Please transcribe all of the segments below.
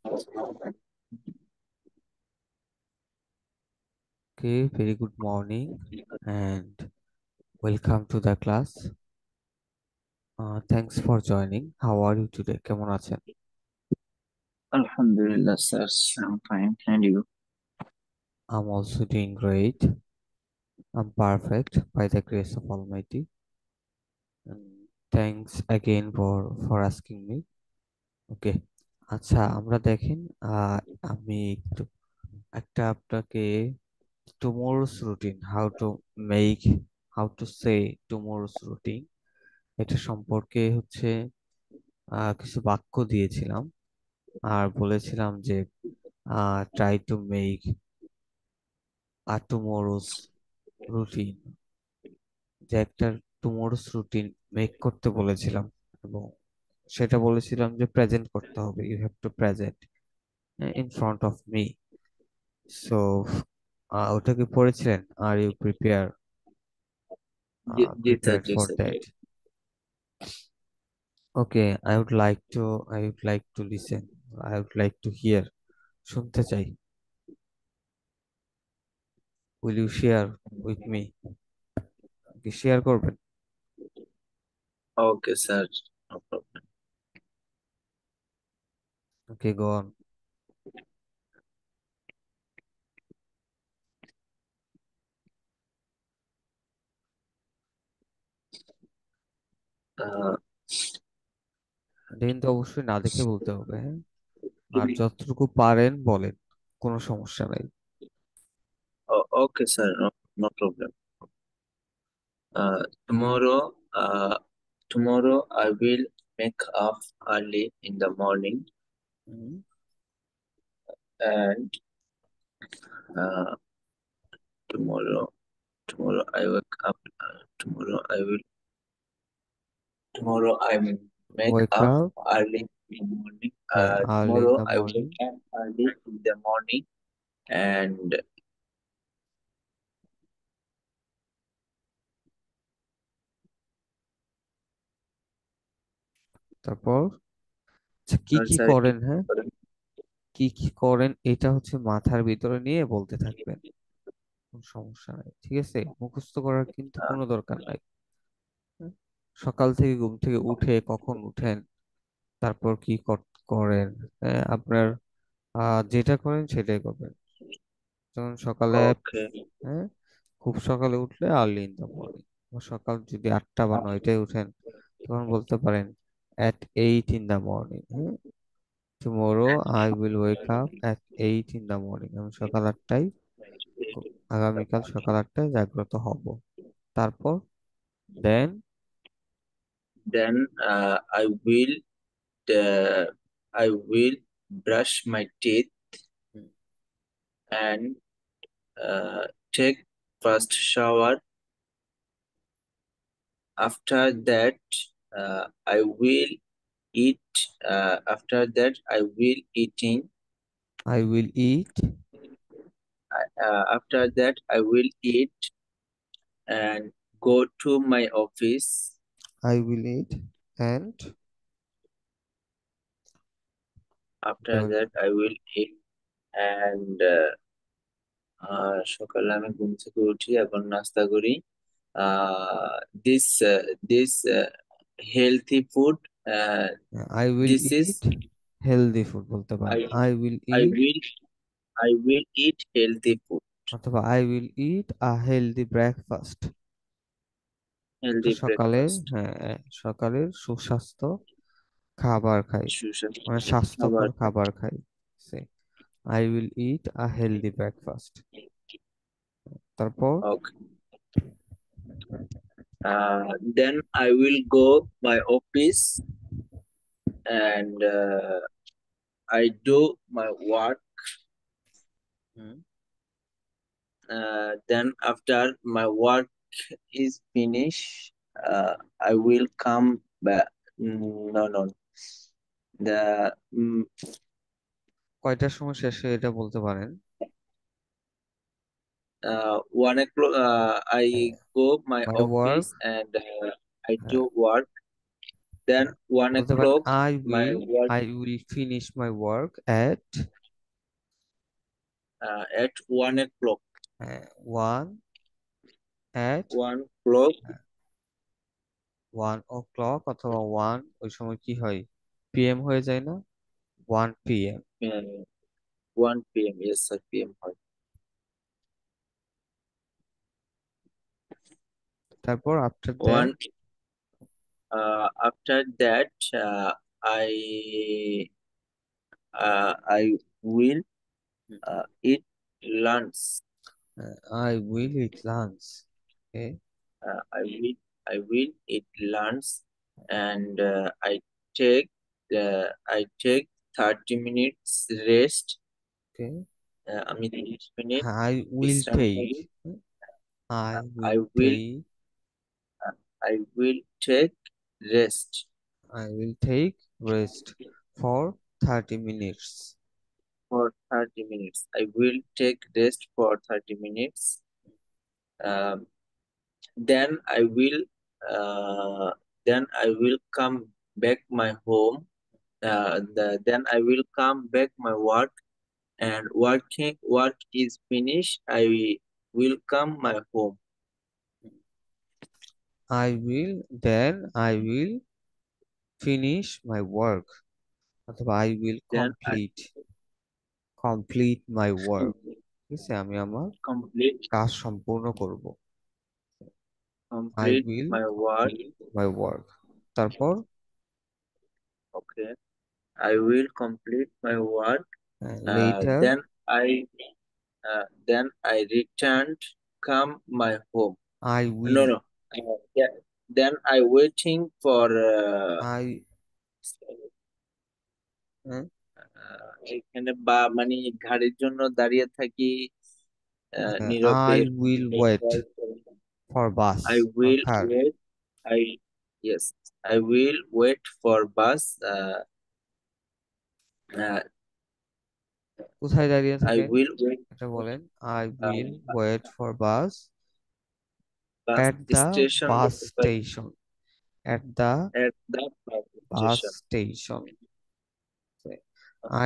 Okay, very good morning and welcome to the class. Thanks for joining. How are you today? কেমন আছেন? Alhamdulillah, sir. I'm fine. And you? I'm also doing great. I'm perfect by the grace of Almighty. And thanks again for asking me. Okay. আচ্ছা আমরা দেখেন আমি একটু একটা আপনাকে tomorrow's routine make how to say tomorrow's routine এটা সম্পর্কে হচ্ছে কিছু বাক্য দিয়েছিলাম আর বলেছিলাম যে try to make a tomorrow's routine যে একটা tomorrow's routine মেক করতে বলেছিলাম এবং সেটা বলেছিলাম যে প্রেজেন্ট করতে হবে you have to present in front of me so ওটা কি পড়েছিলেন are you Ji, sir. Prepared Ji, for sir. That okay I would like to listen I would like to hear শুনতে চাই will you share with me কি share করবেন Okay, sir. No problem. Okay go on Uh, এটা কিন্তু অবশ্যই না দেখে বলতে হবে, হ্যাঁ? আর যতটুকু পারেন বলেন, কোনো সমস্যা নাই। okay, sir. No problem. Tomorrow I will make up early in the morning, hmm, and uh, tomorrow, tomorrow I wake up. Tomorrow I will make ওয়েক up up, early in the morning. হ্যাঁ, early in Tomorrow the I morning. wake up early in the morning, and তারপর আচ্ছা, কি কি sir. করেন, হ্যাঁ, কি কি করেন এটা হচ্ছে মাথার ভিতরে নিয়ে বলতে থাকবেন, কোনো সমস্যা নাই, ঠিক আছে? মুখস্থ করার কিন্তু Uh, কোনো দরকার নাই। হুম? সকাল থেকে ঘুম থেকে উঠে কখন উঠেন, তারপর কি করেন, হ্যাঁ, আপনার যেটা করেন সেটাই করবেন। যেমন সকালে, okay. হ্যাঁ, খুব সকালে উঠলে আর্লি ইন দ্য মর্নিং, সকাল যদি 8টা বা 9টায় উঠেন তখন বলতে পারেন অ্যাট 8 ইন দ্য মর্নিং। হ্যাঁ, tomorrow I will wake up at 8 in the morning, আমি সকাল 8টায়, আগামীকাল সকাল 8টায় জাগ্রত হব। তারপর দেন Then uh, I will brush my teeth and take first shower. After that, I will eat. After that, I will eating. I will it, After that, I will eat and go to my office. I will it and After that, I will eat and সকালে আমি ঘুম থেকে উঠি এবং নাস্তা করি। uh, this uh, this healthy food. uh, I will this is it healthy food বলতে I পারেন, I will I it, will eat healthy food. অথবা I will eat a healthy breakfast. Healthy সকালের, breakfast. হ্যাঁ, সকালের সুস্বাস্থ্য খাবার খাই, মানে সুস্বাস্থ্য খাবার। স্বাস্থ্যকর খাবার খাই। So I will eat a healthy breakfast. তারপর Okay. Then I will go my office and I do my work. Hmm, Then after my work is finished, I will come back. No, no. The কয়টার সময় শেষ হয় এটা বলতে পারেন। 1 o'clock. I go my my work, office and I হ্যাঁ, do work. Then one বলতে পারেন o'clock my work I will finish my work at at 1 o'clock. 1 at 1 o'clock 1 o'clock অথবা 1 ওই সময় কি হয় পিএম হয়ে যায় না 1 p.m. uh, 1 p.m. Yes, sir, p.m. হয়। তারপর after that One after that I will eat lunch. I will eat lunch. Okay. Uh, I will I will eat lunch, and I take 30 minutes rest. Okay. আমি 30 minute I will বিশ্রাম করি। take. I I will will take. I will take rest I will take rest for 30 minutes. for 30 minutes. I will take rest for 30 minutes. Um, then I will uh, then I will come back my home. Then I will come back my work, and work is finished. I will come my home. I will finish my work. অথবা I will Then I complete my work. ঠিক আছে আমি আমার complete কাজ সম্পূর্ণ করব। I complete will my work. complete my work. তারপর Okay, I will complete my work. later Then I returned come my home. I No, will no. Yeah. Then I waiting for I uh, এখানে বা মানে গাড়ির জন্য দাঁড়িয়ে থাকি নীরবে। I will wait for I bus or will car. wait. I Yes. I will wait for bus. Uh, কোথায় দাঁড়িয়ে I থাকেন will wait এটা বলেন I will uh, wait for bus bus at the station bus বলতে পারি, station at the at the bus bus station. station.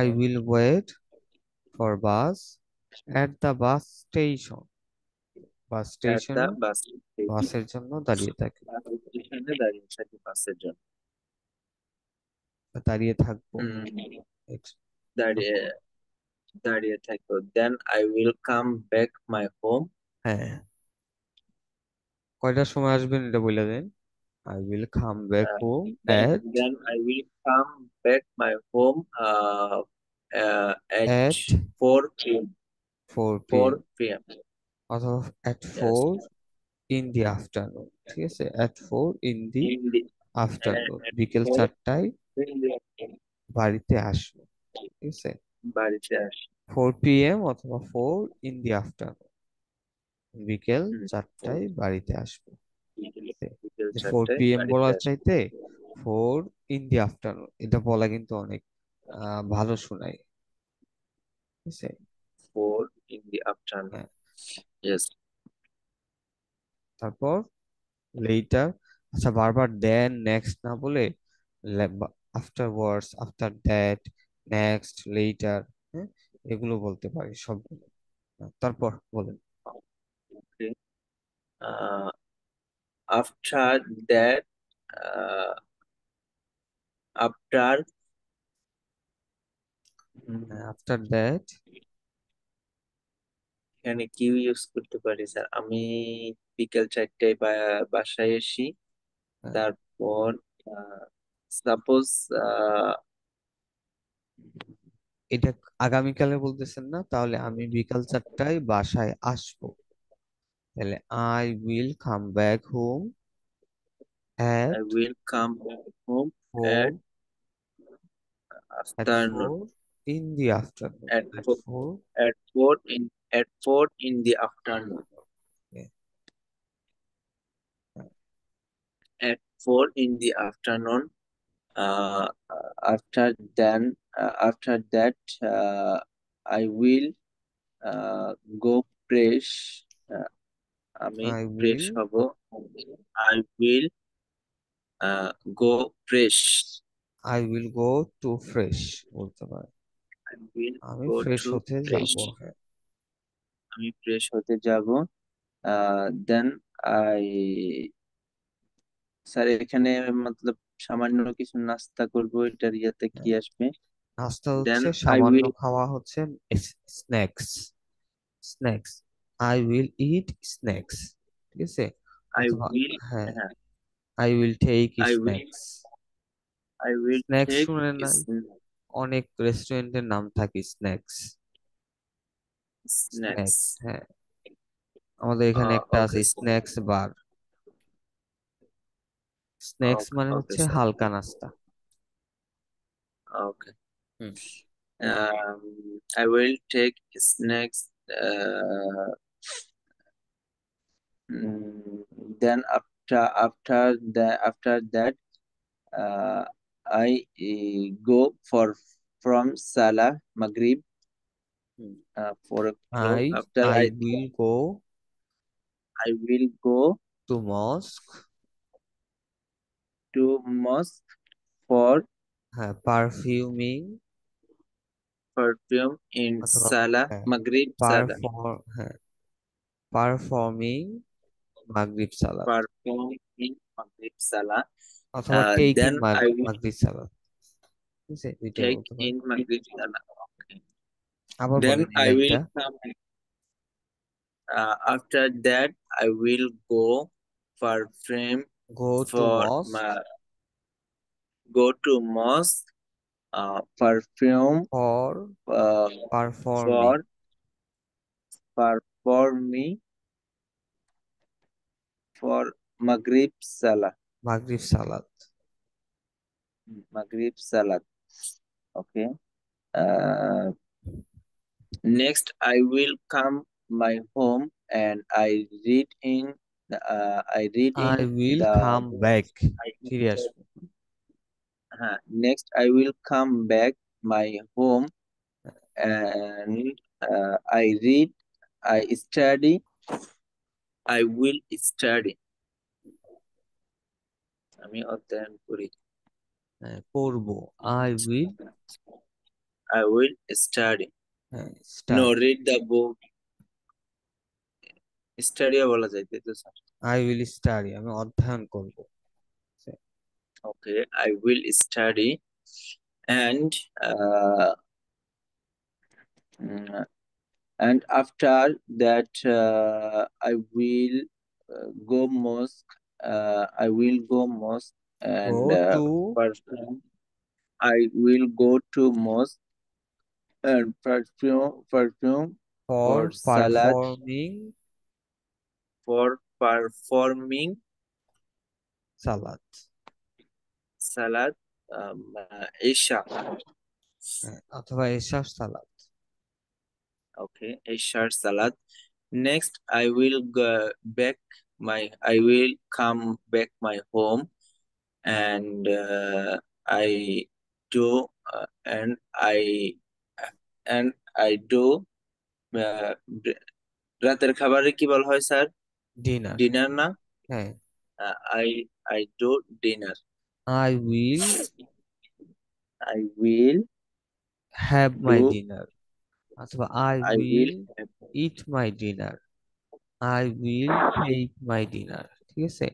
I Okay. will wait for bus at the bus station. Bus At the স্টেশনে bus station. বাসের জন্য দাঁড়িয়ে থাকি Bus স্টেশনে দাঁড়িয়ে থাকি বাসের জন্য। বা দাঁড়িয়ে থাকবো হুম, Ex- দাঁড়িয়ে তারপর দাঁড়িয়ে থাকো। Then I will come back my home. হ্যাঁ কয়টার সময় আসবেন এটা বলে দেন I will come back Uh, home then at then I will come back my home at at 4 p.m. 4 p.m. 4 p.m. অথবা at Yes. 4 in the afternoon ঠিক আছে at 4 in the In the afternoon at বিকেল 4 4টায় in the afternoon. বাড়িতে আসবো ঠিক আছে বাড়িতে আসি। 4 p.m. অথবা 4 in the afternoon বিকেল হুম, 4টায় বাড়িতে আসবো বিকেল তে বিকেল যে 4টায় 4 p.m. বাড়িতে বলার আসি। চাইতে 4 in the afternoon এটা বলা কিন্তু অনেক ভালো শোনায় ঠিক আছে 4 in the afternoon. হ্যাঁ, Yes. তারপর later আচ্ছা বারবার দেন নেক্সট না বলে afterwards after that next letter হ্যাঁ এগুলো বলতে পারি সবগুলো তারপর বলেন Okay. Uh, After that, uh, after after that এখানে কি ইউজ করতে পারি স্যার? আমি বিকেল 4টায় বাসায় আসি। তারপর সাপোজ এটা আগামীকালে বলতেছেন না তাহলে আমি বিকাল 4টায় বাসায় আসবো তাহলে I will come back home at I will come back home at 4 at afternoon 4 in the afternoon at at four, 4 at 4 in the afternoon. yeah, At 4 in the afternoon. Uh, after that, I will go fresh. আমি I fresh will হব। I will go fresh. I will go to fresh বলতে পারি। I will আমি go fresh to হতে যাব। fresh. হ্যাঁ, আমি fresh হতে যাব। দেন আই স্যার এখানে মতলব সামান্য কিছু নাস্তা করব, এটার ইয়াতে কি হ্যাঁ। আসবে? নাস্তা দেন হচ্ছে আই সামান্য উইল খাওয়া হচ্ছে snacks. Snacks, I will eat snacks, ঠিক আছে। আই অথবা উইল হ্যাঁ, হ্যাঁ I will take I will snacks. I will snacks take শুনে নাই? অনেক রেস্টুরেন্টের নাম থাকে স্ন্যাক্স। স্ন্যাক্স। স্ন্যাক্স, হ্যাঁ। আমাদের এখানে একটা আছে ওকে স্ন্যাক্স বার। স্ন্যাক্স ওকে মানে ওকে হচ্ছে স্যার। হালকা নাস্তা। ওকে। হুম। I will take snacks. Uh, then after that, uh, I go for from Salah Maghrib, hmm. 4 o'clock. I After I will go I will go two মস্ক। to mosque for হ্যাঁ, পারফিউমিং perfume in অথবা Salah হ্যাঁ, Maghrib Salah. পারফর হ্যাঁ, performing মাগরিব সালাত, Perfume in Maghrib Salah. অথবা taking Then I will মাগরিব সালাত, ঠিক আছে, দুইটাই take বলতে পারেন। in Maghrib Salah. Okay. আবার Then বলেন এই I will লাইনটা। come. After that, I will go for frame go to for মস্ক my go to mosque. Perfume for uh, performing for performing for Maghrib Salah. মাগরিব সালাত। Maghrib Salah. Okay. Uh, Next, I will come my home and I read I in will the come back, I, ফিরে আসবো। next I will come back my home and I study. I will study. আমি অধ্যয়ন করি। হ্যাঁ, পড়বো। I will I will study. No, study. read the book. স্টাডিও বলা যায় তাই তো স্যার? আই উইল স্টাডি, আমি অধ্যয়ন করবো। Okay, I will study and uh, mm, and after that I will go mosque. I will go mosque go and to perfume. I will go to mosque and perfume for for salat performing for performing সালাত। salat Isha. হ্যাঁ, অথবা এশার সালাত। Okay, Isha salat. Next, I will go back I will come back my home and I do and I do uh, রাতের খাবারে কি বলা হয় স্যার? ডিনার। ডিনার না? হ্যাঁ, I do dinner. I will I will have my do dinner, অথবা I I will will eat my dinner, I will take my dinner, ঠিক আছে।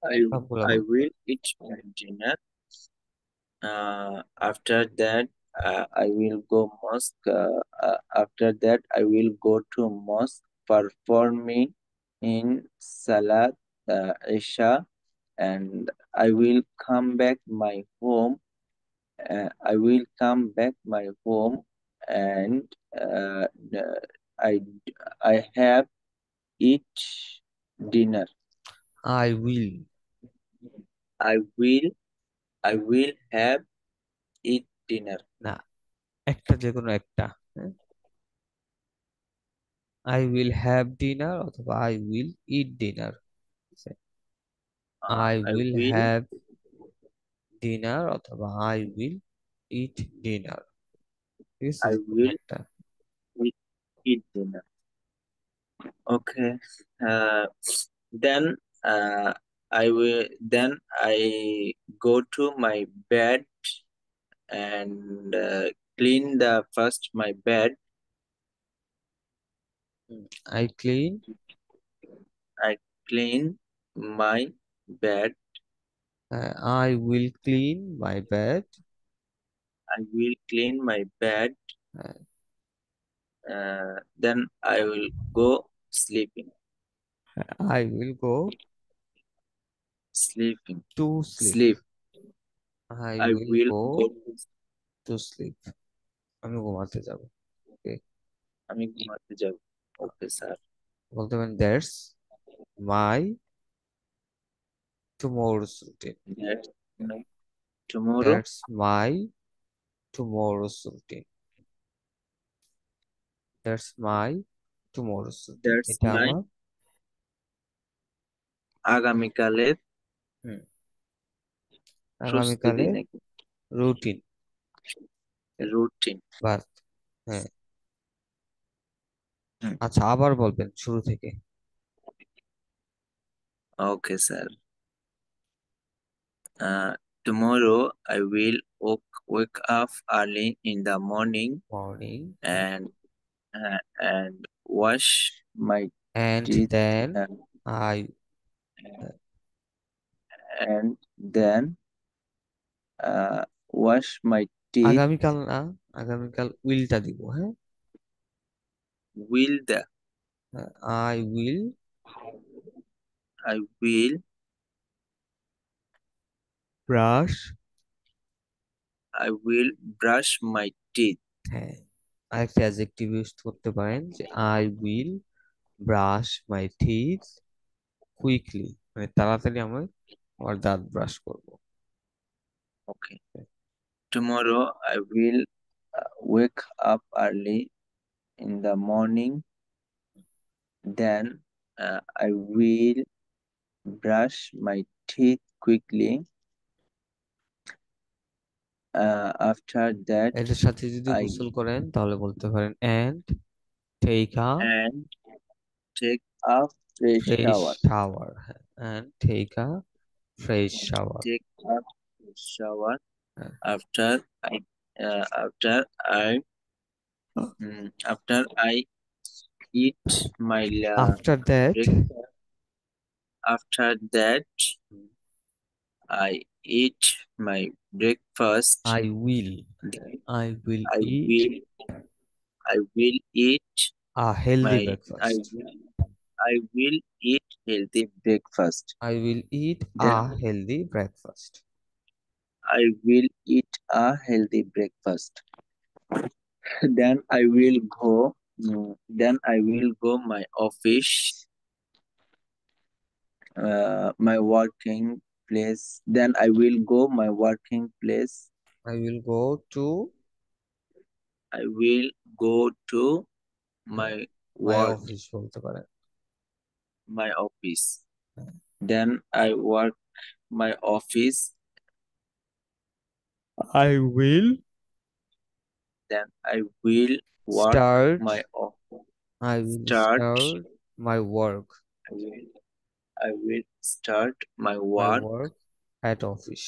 I সবগুলো I বলতে will পারেন। eat my dinner. After that, I will go mosque. After that, I will go to mosque performing in Salat Isha, and I will come back my home. I will come back my home, and I I have eat dinner. I will I will I will have eat dinner. না, একটা যে কোনো একটা। I will have dinner অথবা I will it dinner. I I will will have dinner অথবা I will it dinner, ঠিক আছে, I যে কোনো will একটা। eat dinner. Okay. Uh, then uh, I will then I go to my bed and clean the first my bed. I clean. I clean my bed. I will clean my bed. I will clean my bed. Uh, Then I will go sleeping. I will go Sleeping. to sleep. Sleep. I I will will go go. to sleep. আমি ঘুমাতে যাব। ওকে, আমি ঘুমাতে যাব। Okay sir. বলতে পারেন that's my tomorrow's routine. That's my tomorrow. That's my tomorrow's routine. That's my tomorrow's routine, That's এটা my আমার আগামীকালের হুম, প্রস্তুতি আগামীকালের নাকি রুটিন। রুটিন। বাস, হ্যাঁ। আচ্ছা, আবার বলবেন শুরু থেকে। Okay sir. Tomorrow I will wake up early in the morning morning, and wash my and teeth then and, I and then wash my teeth. আগামীকাল না, আগামীকাল উইলটা দিব, হ্যাঁ। Will the I will I will brush, I will brush my teeth. হ্যাঁ, আরেকটা adjective use করতে পারেন যে I will brush my teeth quickly, মানে তাড়াতাড়ি আমি আমার দাঁত ব্রাশ করব। Okay. Tomorrow I will wake up early in the morning. Then I will brush my teeth quickly. After that, এটার সাথে যদি I গোসল করেন তাহলে বলতে পারেন and take a and take a fresh fresh shower. Shower, হ্যাঁ, and take a fresh shower. Take a shower I uh, after I after I eat my after that breakfast. After that, I eat my breakfast. I will Then I will I it will I will eat a healthy my breakfast. I will eat healthy breakfast. I will eat Then a healthy breakfast. I will eat a healthy breakfast. Then I will go. Then I will go my office, my working place. Then I will go my working place. I will go to I will go to হ্যাঁ, my my work, office বলতে পারেন। my office. হ্যাঁ, Then I work my office. I will Then I will work start my office. I will Start. start my work I will, I will start my my work work at office.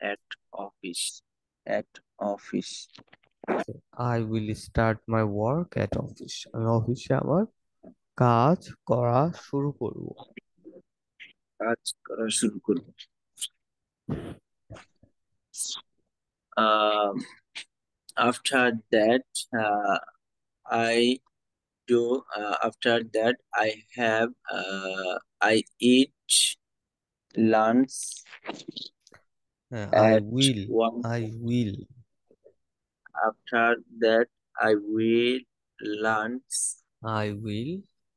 at office. At office. I will start my work at office. আমি অফিসে আমার কাজ করা শুরু করব। কাজ করা শুরু করব। Um, after that, I do. After that, I eat lunch হ্যাঁ, at one. I will After that, I will lunch. I will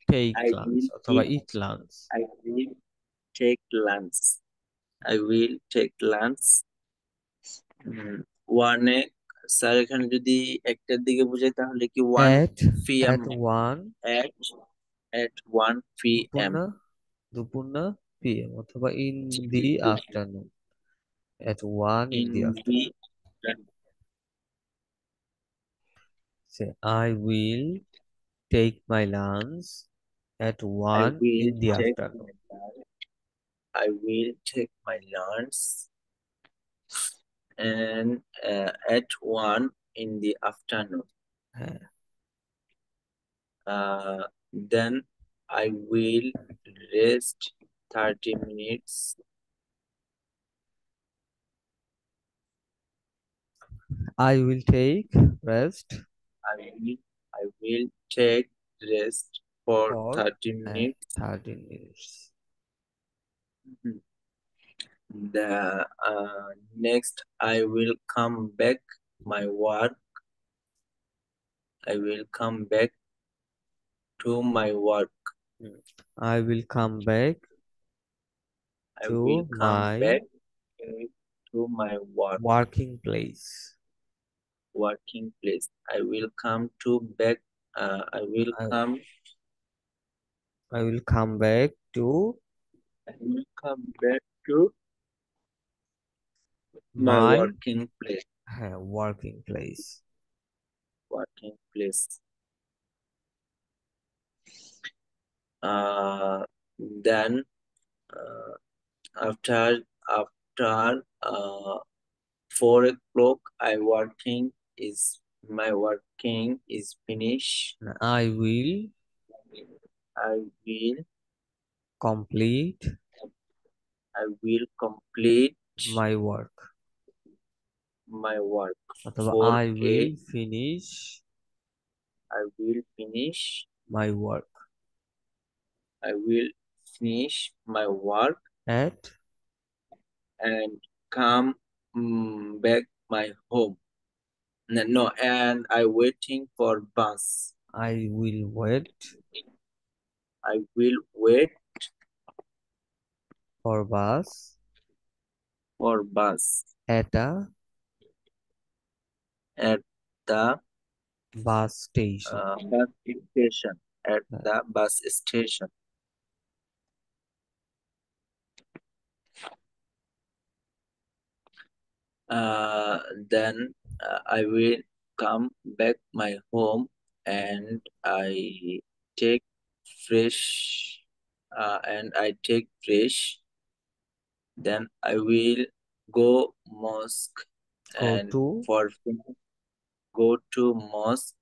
take I lunch will অথবা eat. eat lunch. I will take lunch. I will take lunch. ওয়ানে sir এখানে যদি একটার দিকে বোঝায় তাহলে কি one At PM at 1 at at 1 দুপুর p.m. না, দুপুর না, PM অথবা in the afternoon, at 1 in the in afternoon. the Say I will take my lunch at I 1 will in the take afternoon. I will take my lunch and at 1 in the afternoon. Then I will rest 30 minutes. I will take rest I will take rest for for 30 minutes. 30 minutes. The next I will come back my work. I will come back to my work. I will come back I will to come my back to my work working place. working place. I will come to back. I will I, come. I will come back to I will come back to my my working place. working place. Working place. Then uh, after 4 o'clock, my working is finished. I will I will complete I will complete my work. my work. অথবা I 4 will finish I will finish my work I will finish my work at and come back my home. No, and I waiting for bus. I will wait I will wait for bus for bus at a at the bus station. bus station. At the bus station. Uh, then I will come back my home and take fresh I take fresh. Then I will go mosque Go and to go to mosque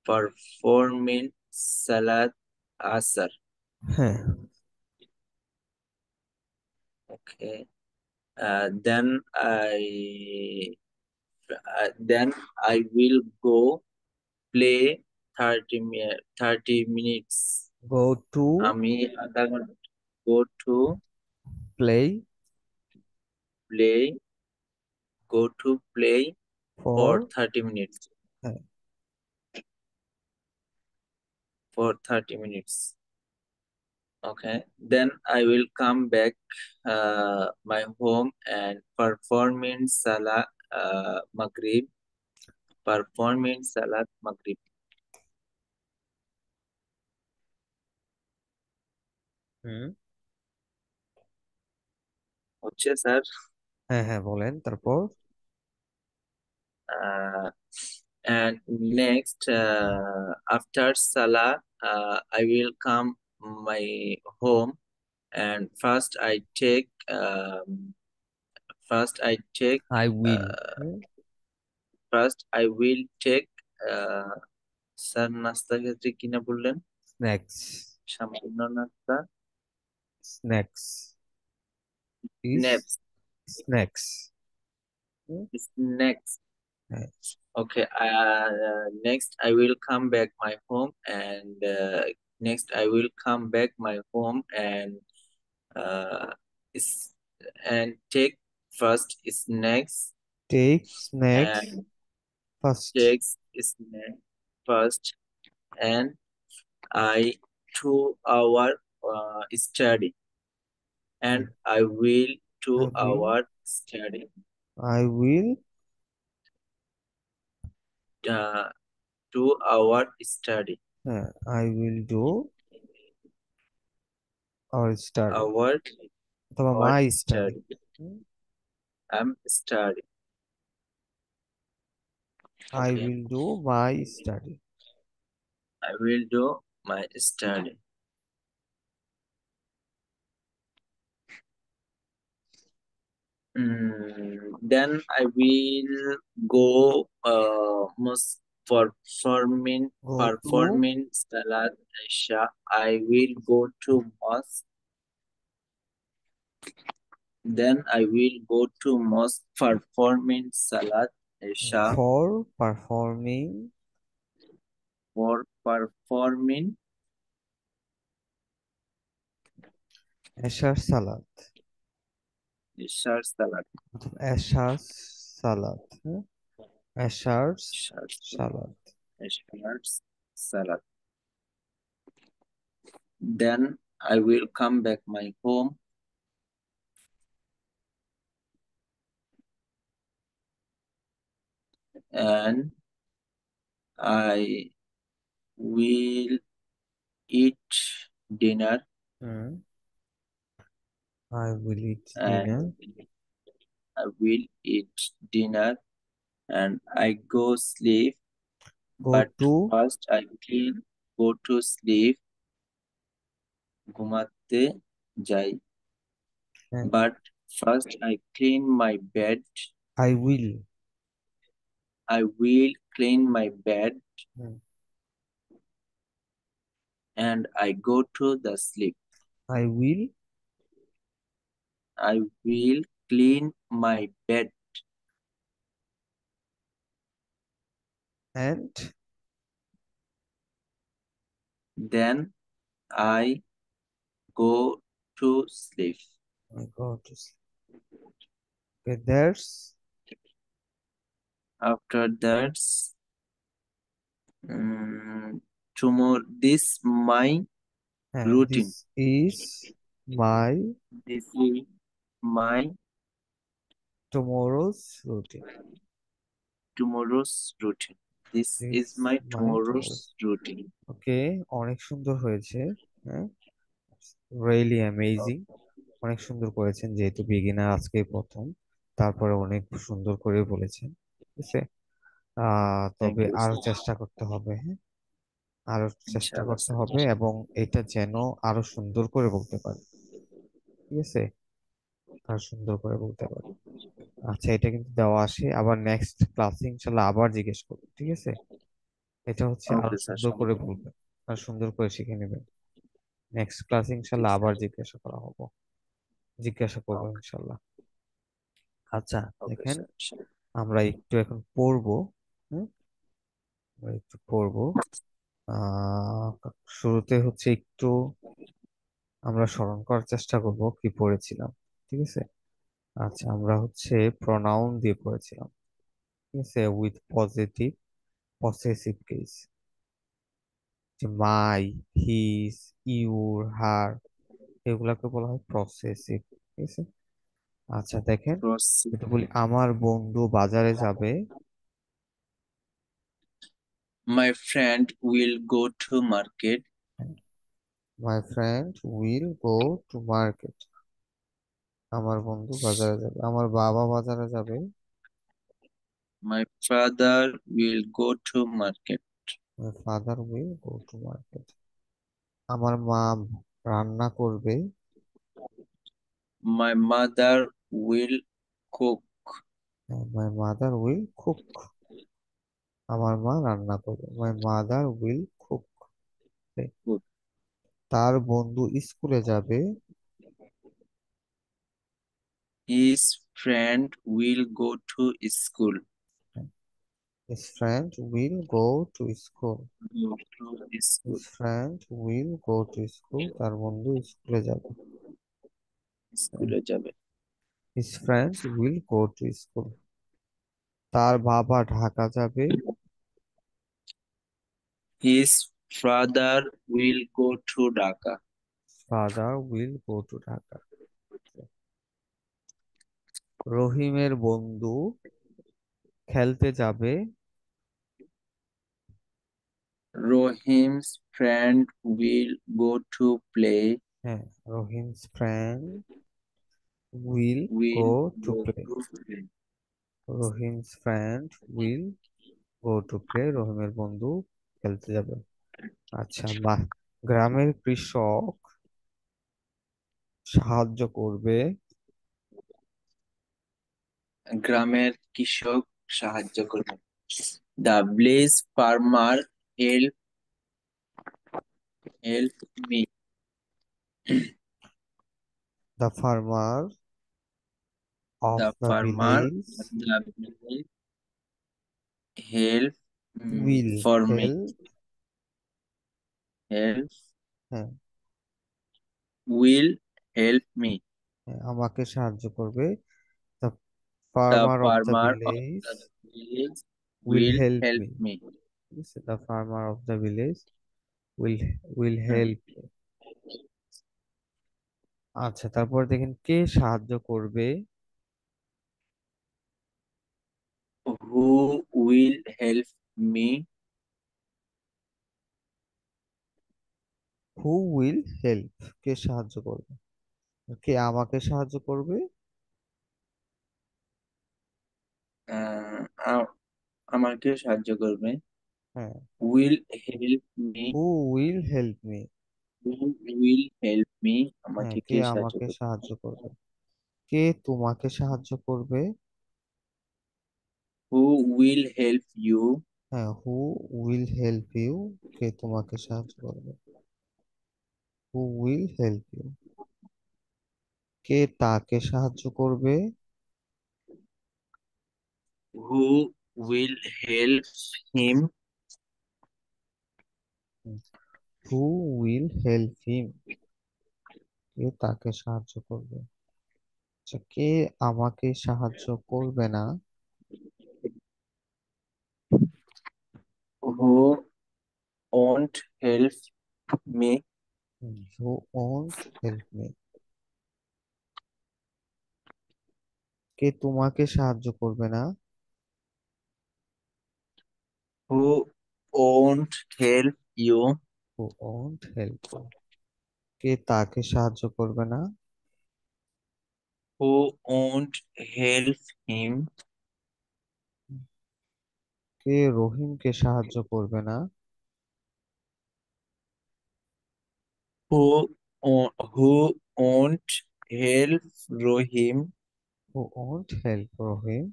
performing Salat Asr. হ্যাঁ, Okay. Then I will go play 30 minutes. go to আমি আধা ঘন্টা go to play play go to play for for 30 minutes. হ্যাঁ, For 30 minutes. Okay. Then I will come back my home and performing Salah Maghrib. Performing Salat Maghrib. হুম, হচ্ছে sir হ্যাঁ হ্যাঁ বলেন তারপর uh, and next after Salah I will come my home and first I take I will uh, first I will take uh, sir নাস্তা ক্ষেত্রে কিনা বললেন snacks সামান্য নাস্তা snacks is naps snacks hmm, snacks. হ্যাঁ, Okay, next I will come back my home and next I will come back my home uh, is take first snacks take snacks and first takes snack first and I 2 hour study and I will I two will hour study I will 2 hour study I will do or study hour অথবা or my study study. I'm study. I Okay, will do my study I will do my study. Then I will go performing Go to performing Salat Isha. I will go to mosque. Then I will go to mosque performing Salat Isha for performing for performing Asher Salat. Isha Salat. Asher Salat. Asher Isha Salat. Isha Salat. Then I will come back my home and I will eat dinner Hmm. I will eat and dinner. I will eat dinner and I go sleep. Go But to first I will go to sleep, ঘুমাতে যাই. uh, But first I clean my bed. I will. I will clean my bed Hmm. and I go to the sleep. I will I will clean my bed and then I go to sleep. I go to sleep. Okay, there's After that, tomorrow this my and routine. this is my This is my tomorrow's routine. tomorrow's routine. This is This my my tomorrow's. tomorrow's routine. ওকে, অনেক সুন্দর হয়েছে। হ্যাঁ, really amazing. Okay, অনেক সুন্দর করেছেন, যেহেতু beginner আজকেই প্রথম। তারপরে অনেক সুন্দর করে বলেছেন, ঠিক আছে। thank তবে you আরো so much. চেষ্টা করতে হবে, হ্যাঁ, আরো চেষ্টা Inshallah, করতে sir. হবে এবং এটা যেন আরো সুন্দর করে বলতে পারে, ঠিক আছে, আরো সুন্দর করে বলতে পারে। আচ্ছা, এটা কিন্তু দেওয়া আসে, আবার নেক্সট ক্লাসে ইনশাল্লাহ আবার জিজ্ঞেস করবো, ঠিক আছে। এটা হচ্ছে আরো Okay, sir. সুন্দর করে বলবেন, আর সুন্দর করে শিখে নেবেন। নেক্সট ক্লাসে Okay, ইনশাল্লাহ sir. আবার জিজ্ঞাসা করবো Okay, ইনশাল্লাহ। আচ্ছা, okay, দেখেন, sir. Sure. আমরা একটু এখন পড়বো। হুম, আমরা একটু পড়বো। আহ শুরুতে হচ্ছে একটু আমরা স্মরণ করার চেষ্টা করব কি পড়েছিলাম, ঠিক আছে। আচ্ছা, আমরা হচ্ছে প্রনাউন দিয়ে পড়েছিলাম, ঠিক আছে, উইথ পজিটিভ পসেসিভ কেস, যে মাই, হিজ, ইউর, হার, এগুলাকে বলা হয় পসেসিভ, ঠিক আছে। আচ্ছা, দেখেন, Proceed. এটা বলি আমার বন্ধু বাজারে যাবে। My friend will go to market. My friend will go to market. আমার বন্ধু বাজারে যাবে। আমার বাবা বাজারে যাবে। My father will go to market. My father will go to market. আমার মা রান্না করবে। My mother will cook. My mother will cook. আমার মা রান্না করবে। My mother will cook. Food. তার বন্ধু স্কুলে যাবে। His friend will go to school. His friend will go to school. Go to his school. Friend will go to school. তার বন্ধু স্কুলে যাবে। স্কুলে যাবে। His friend will go to school. তার বাবা ঢাকা যাবে। His father will go to Dhaka. Father will go two Dhaka. রহিমের বন্ধু খেলতে যাবে। Rohim's friend will go to play. হ্যাঁ, Rahim's friend will go Will to go play. to play. Rahim's friend will go to play. রহিমের বন্ধু খেলতে যাবে। আচ্ছা, গ্রামের কৃষক সাহায্য করবে। গ্রামের কৃষক সাহায্য করবে। The village farmer help help me. The farmer of the the farmer village the village help will for me. help, help হ্যাঁ, উইল হেল্প মি। হ্যাঁ, আমাকে সাহায্য করবে। The the farmer of the farmer of village the village will will help help me. Me. Yes, the farmer of the village will will help me. আচ্ছা, তারপর দেখেন কে সাহায্য করবে। Who will help me. Who will help, কে সাহায্য করবে, কে আমাকে সাহায্য করবে। আমাকে সাহায্য করবে। হ্যাঁ, will help me. Who will help me. Who will help me. হ্যাঁ, আমাকে কে কে সাহায্য আমাকে করবে? সাহায্য করবে, কে তোমাকে সাহায্য করবে। Who will help you. হ্যাঁ, হু উইল হেল্প ইউ, কে তোমাকে সাহায্য করবে। হু উইল হেল্প ইউ, কে তাকে সাহায্য করবে। Who will help him. Who will help him, কে তাকে সাহায্য করবে। আচ্ছা, কে আমাকে সাহায্য করবে না। Who won't help me. Who won't help me, কে তোমাকে সাহায্য করবে না। Who won't help you. Who won't help you, কে তাকে সাহায্য করবে না। Who won't help him. কে রহিমকে সাহায্য করবে না। Who who won't help Rahim. Who won't help Rahim,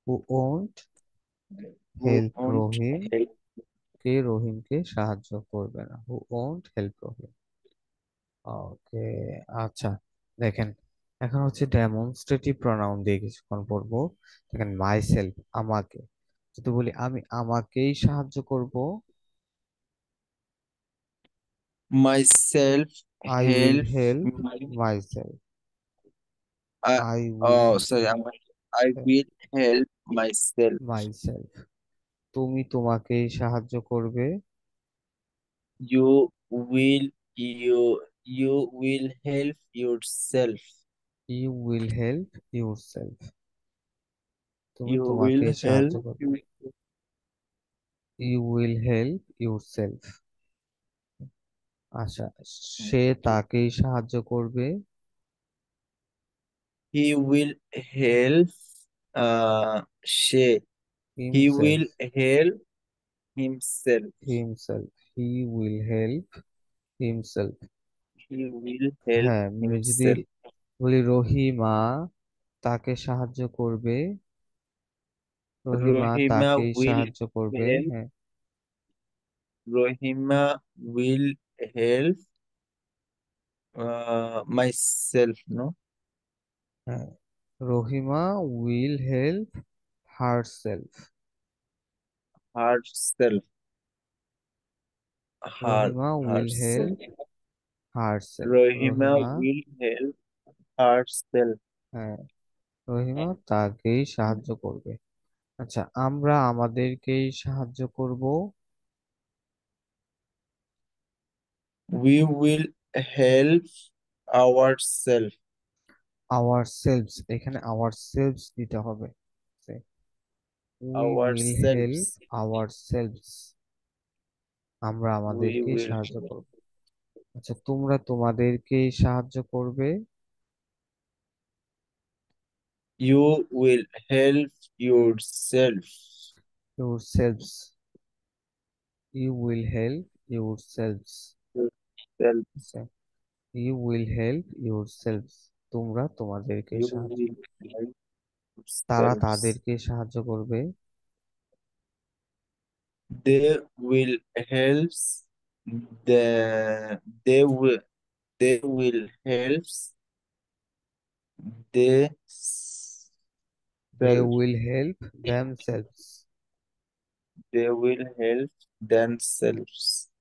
who won't who help won't Rahim, help. কে রহিমকে সাহায্য করবে না। হু ওন্ট হেল্প রহিম। ওকে, আচ্ছা, দেখেন এখন হচ্ছে ডেমনস্ট্রেটিভ প্রনাউন দিয়ে কিছুক্ষণ পড়বো। দেখেন মাই সেলফ, আমাকে, যদি বলি আমি আমাকেই সাহায্য করব, myself I will help help my. Myself. I will sorry, I will help myself. Myself, তুমি তোমাকেই সাহায্য করবে। You will you you will help yourself. You will help yourself, তুমি ইউ উইল তোমাকেই সাহায্য help করবে। You will help yourself. আচ্ছা, সে তাকেই সাহায্য করবে। হি উইল হেল্প সে he will himself, help himself. Himself, he will help himself. He will help হ্যাঁ, যদি হিমসেলফ। বলি রহিমা তাকে সাহায্য করবে, রহিমা রহিমা তাকেই উইল সাহায্য করবে। হেল্প হ্যাঁ, Rahima will help myself, no? হ্যাঁ, Rahima will help herself. Herself. Her Rahima will herself. Help herself, Rohima Rahima, will help herself. হ্যাঁ, রহিমা তাকেই সাহায্য করবে। আচ্ছা, আমরা আমাদেরকেই সাহায্য করব। We will help ourselves. Ourselves, এখানে আওয়ার সেলভস দিতে হবে। We will help Ourselves. Ourselves, আমরা We আমাদেরকেই will. সাহায্য করব। আচ্ছা, তোমরা তোমাদেরকেই সাহায্য করবে। You will help yourself. Yourselves, you will help yourselves. Yourself. You will help yourselves, তোমরা তোমাদেরকে You সাহায্য, will help তারা yourselves. তাদেরকে সাহায্য করবে। They will help they will help themselves. They will help themselves. They will help themselves.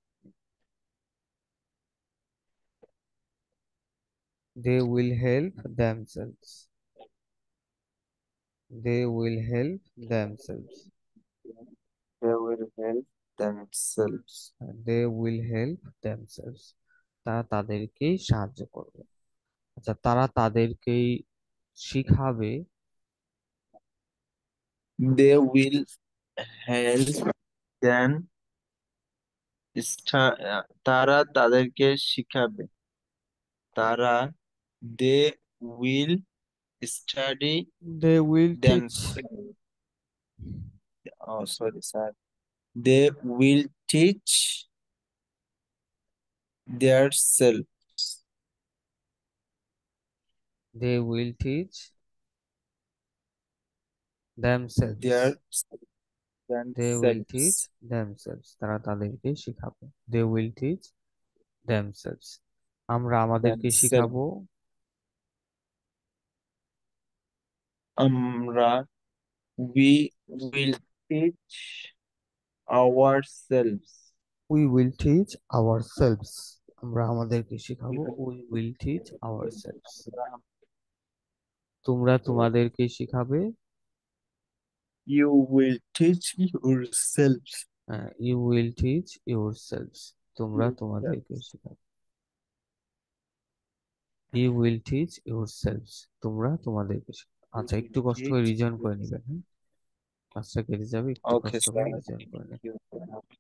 They will help themselves. They will help themselves. They will help themselves. They will help themselves. তারা তাদেরকেই সাহায্য করবে। আচ্ছা, তারা তাদেরকেই শিখাবে। They will help them তারা তাদেরকে শিখাবে। তারা they will study They will teach. themselves. Oh, sorry, sir. They will teach themselves. They will teach themselves. Their They will teach themselves. themselves. তারা তাদেরকে শিখাবে। They will teach themselves. আমরা আমাদেরকে Themselves. শিখাবো। আমরা we will teach ourselves. We will teach ourselves. আমরা আমাদেরকে We শিখাবো। will We will teach ourselves. আমরা- তোমরা তোমাদেরকে শিখাবে। You will teach yourselves. You will teach yourselves. তোমরা তোমাদেরকে Yourselves. শিখাবে। You will teach yourselves. তোমরা তোমাদেরকে শিখাবে। You আচ্ছা, will একটু কষ্ট করে teach রিজন করে yourselves. নিবেন, হ্যাঁ? কাজটা কেটে যাবে, একটু Okay, কষ্ট sir. করে রিজন করে Thank নেবেন। you.